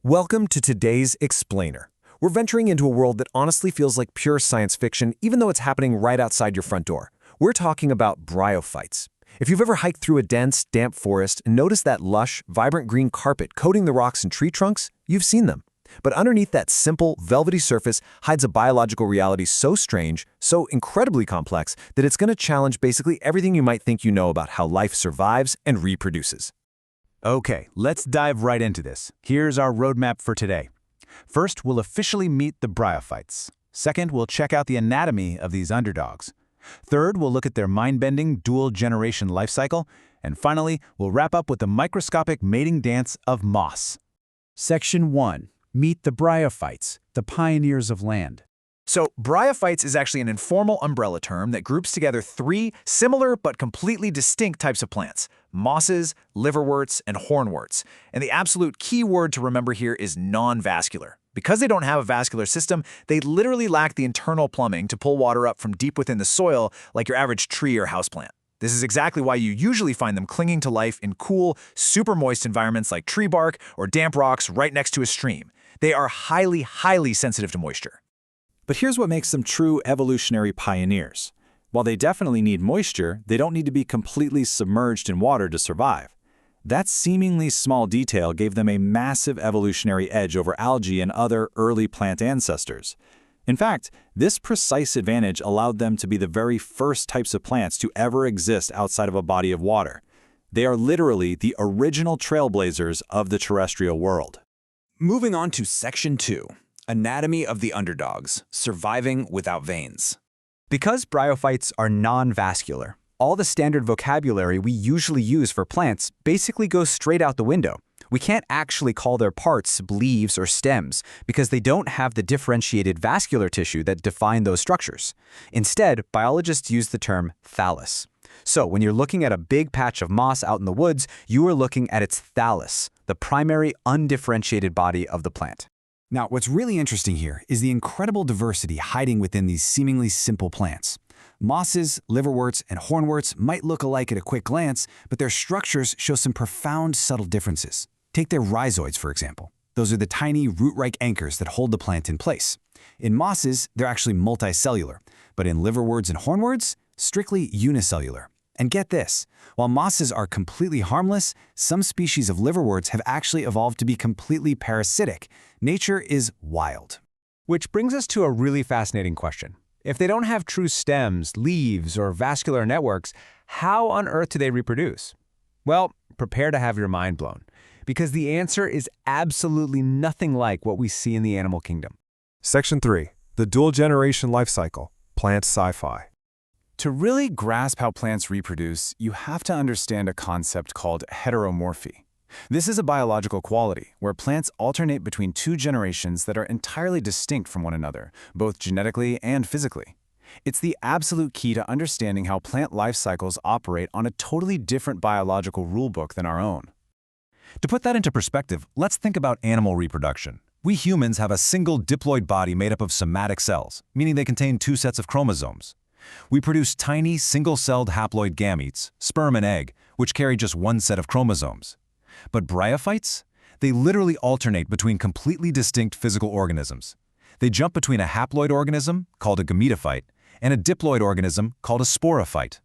Welcome to today's Explainer. We're venturing into a world that honestly feels like pure science fiction, even though it's happening right outside your front door. We're talking about bryophytes. If you've ever hiked through a dense, damp forest and noticed that lush, vibrant green carpet coating the rocks and tree trunks, you've seen them. But underneath that simple, velvety surface hides a biological reality so strange, so incredibly complex, that it's going to challenge basically everything you might think you know about how life survives and reproduces. Okay, let's dive right into this. Here's our roadmap for today. First, we'll officially meet the bryophytes. Second, we'll check out the anatomy of these underdogs. Third, we'll look at their mind-bending dual-generation life cycle. And finally, we'll wrap up with the microscopic mating dance of moss. Section 1. Meet the bryophytes, the pioneers of land. So, bryophytes is actually an informal umbrella term that groups together three similar but completely distinct types of plants: mosses, liverworts, and hornworts. And the absolute key word to remember here is non-vascular. Because they don't have a vascular system, they literally lack the internal plumbing to pull water up from deep within the soil like your average tree or houseplant. This is exactly why you usually find them clinging to life in cool, super moist environments like tree bark or damp rocks right next to a stream. They are highly sensitive to moisture. But here's what makes them true evolutionary pioneers. While they definitely need moisture, they don't need to be completely submerged in water to survive. That seemingly small detail gave them a massive evolutionary edge over algae and other early plant ancestors. In fact, this precise advantage allowed them to be the very first types of plants to ever exist outside of a body of water. They are literally the original trailblazers of the terrestrial world. Moving on to Section 2. Anatomy of the underdogs, surviving without veins. Because bryophytes are non-vascular, all the standard vocabulary we usually use for plants basically goes straight out the window. We can't actually call their parts leaves or stems because they don't have the differentiated vascular tissue that define those structures. Instead, biologists use the term thallus. So when you're looking at a big patch of moss out in the woods, you are looking at its thallus, the primary undifferentiated body of the plant. Now, what's really interesting here is the incredible diversity hiding within these seemingly simple plants. Mosses, liverworts, and hornworts might look alike at a quick glance, but their structures show some profound subtle differences. Take their rhizoids, for example. Those are the tiny root-like anchors that hold the plant in place. In mosses, they're actually multicellular, but in liverworts and hornworts, strictly unicellular. And get this, while mosses are completely harmless, some species of liverworts have actually evolved to be completely parasitic. Nature is wild. Which brings us to a really fascinating question. If they don't have true stems, leaves, or vascular networks, how on earth do they reproduce? Well, prepare to have your mind blown, because the answer is absolutely nothing like what we see in the animal kingdom. Section 3. The Dual Generation Life Cycle, Plant Sci-Fi. To really grasp how plants reproduce, you have to understand a concept called heteromorphy. This is a biological quality where plants alternate between two generations that are entirely distinct from one another, both genetically and physically. It's the absolute key to understanding how plant life cycles operate on a totally different biological rulebook than our own. To put that into perspective, let's think about animal reproduction. We humans have a single diploid body made up of somatic cells, meaning they contain two sets of chromosomes. We produce tiny, single-celled haploid gametes, sperm and egg, which carry just one set of chromosomes. But bryophytes? They literally alternate between completely distinct physical organisms. They jump between a haploid organism, called a gametophyte, and a diploid organism, called a sporophyte.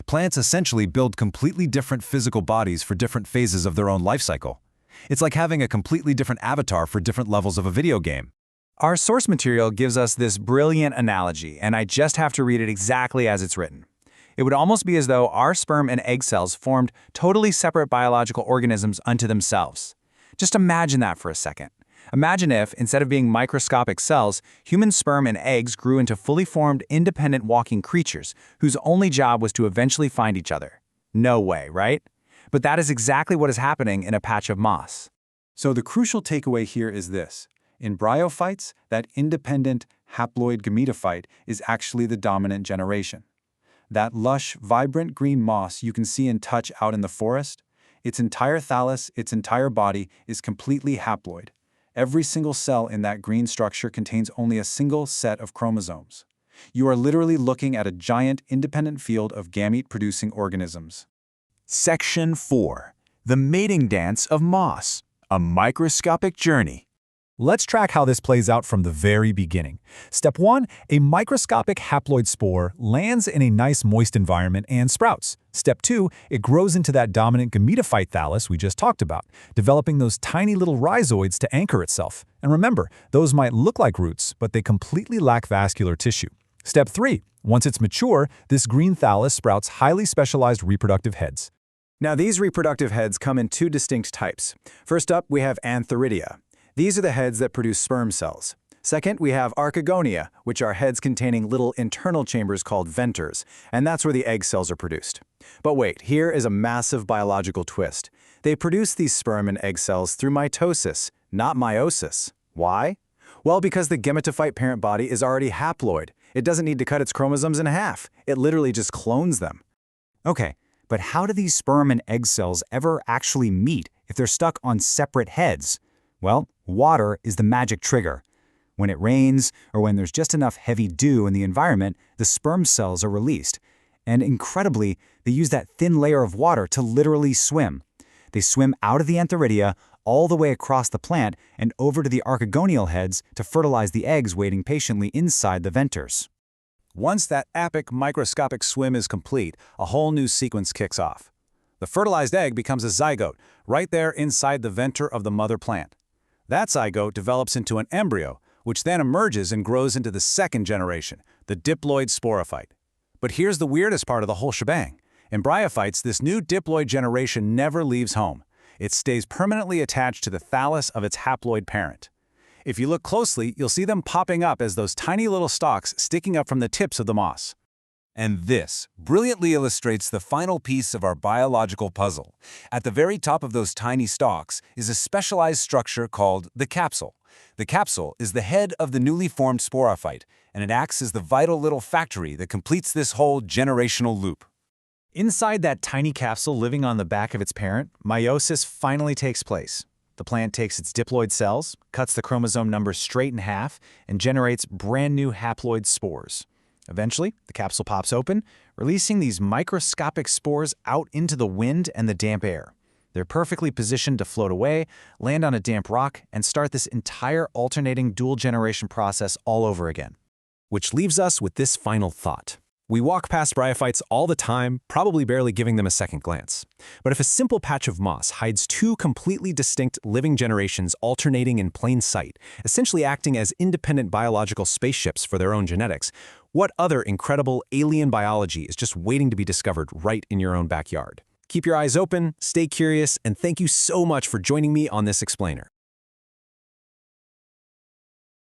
Plants essentially build completely different physical bodies for different phases of their own life cycle. It's like having a completely different avatar for different levels of a video game. Our source material gives us this brilliant analogy, and I just have to read it exactly as it's written. It would almost be as though our sperm and egg cells formed totally separate biological organisms unto themselves. Just imagine that for a second. Imagine if, instead of being microscopic cells, human sperm and eggs grew into fully formed, independent walking creatures whose only job was to eventually find each other. No way, right? But that is exactly what is happening in a patch of moss. So the crucial takeaway here is this. In bryophytes, that independent haploid gametophyte is actually the dominant generation. That lush, vibrant green moss you can see and touch out in the forest, its entire thallus, its entire body, is completely haploid. Every single cell in that green structure contains only a single set of chromosomes. You are literally looking at a giant independent field of gamete-producing organisms. Section 4. The mating dance of moss. A microscopic journey. Let's track how this plays out from the very beginning. Step 1, a microscopic haploid spore lands in a nice moist environment and sprouts. Step 2, it grows into that dominant gametophyte thallus we just talked about, developing those tiny little rhizoids to anchor itself. And remember, those might look like roots, but they completely lack vascular tissue. Step 3, once it's mature, this green thallus sprouts highly specialized reproductive heads. Now, these reproductive heads come in two distinct types. First up, we have antheridia. These are the heads that produce sperm cells. Second, we have archegonia, which are heads containing little internal chambers called venters, and that's where the egg cells are produced. But wait, here is a massive biological twist. They produce these sperm and egg cells through mitosis, not meiosis. Why? Well, because the gametophyte parent body is already haploid. It doesn't need to cut its chromosomes in half. It literally just clones them. Okay, but how do these sperm and egg cells ever actually meet if they're stuck on separate heads? Well, water is the magic trigger. When it rains, or when there's just enough heavy dew in the environment, the sperm cells are released. And incredibly, they use that thin layer of water to literally swim. They swim out of the antheridia, all the way across the plant, and over to the archegonial heads to fertilize the eggs waiting patiently inside the venters. Once that epic microscopic swim is complete, a whole new sequence kicks off. The fertilized egg becomes a zygote, right there inside the venter of the mother plant. That zygote develops into an embryo, which then emerges and grows into the second generation, the diploid sporophyte. But here's the weirdest part of the whole shebang. In bryophytes, this new diploid generation never leaves home. It stays permanently attached to the thallus of its haploid parent. If you look closely, you'll see them popping up as those tiny little stalks sticking up from the tips of the moss. And this brilliantly illustrates the final piece of our biological puzzle. At the very top of those tiny stalks is a specialized structure called the capsule. The capsule is the head of the newly formed sporophyte, and it acts as the vital little factory that completes this whole generational loop. Inside that tiny capsule living on the back of its parent, meiosis finally takes place. The plant takes its diploid cells, cuts the chromosome number straight in half, and generates brand new haploid spores. Eventually, the capsule pops open, releasing these microscopic spores out into the wind and the damp air. They're perfectly positioned to float away, land on a damp rock, and start this entire alternating dual generation process all over again. Which leaves us with this final thought. We walk past bryophytes all the time, probably barely giving them a second glance. But if a simple patch of moss hides two completely distinct living generations alternating in plain sight, essentially acting as independent biological spaceships for their own genetics, what other incredible alien biology is just waiting to be discovered right in your own backyard? Keep your eyes open, stay curious, and thank you so much for joining me on this explainer.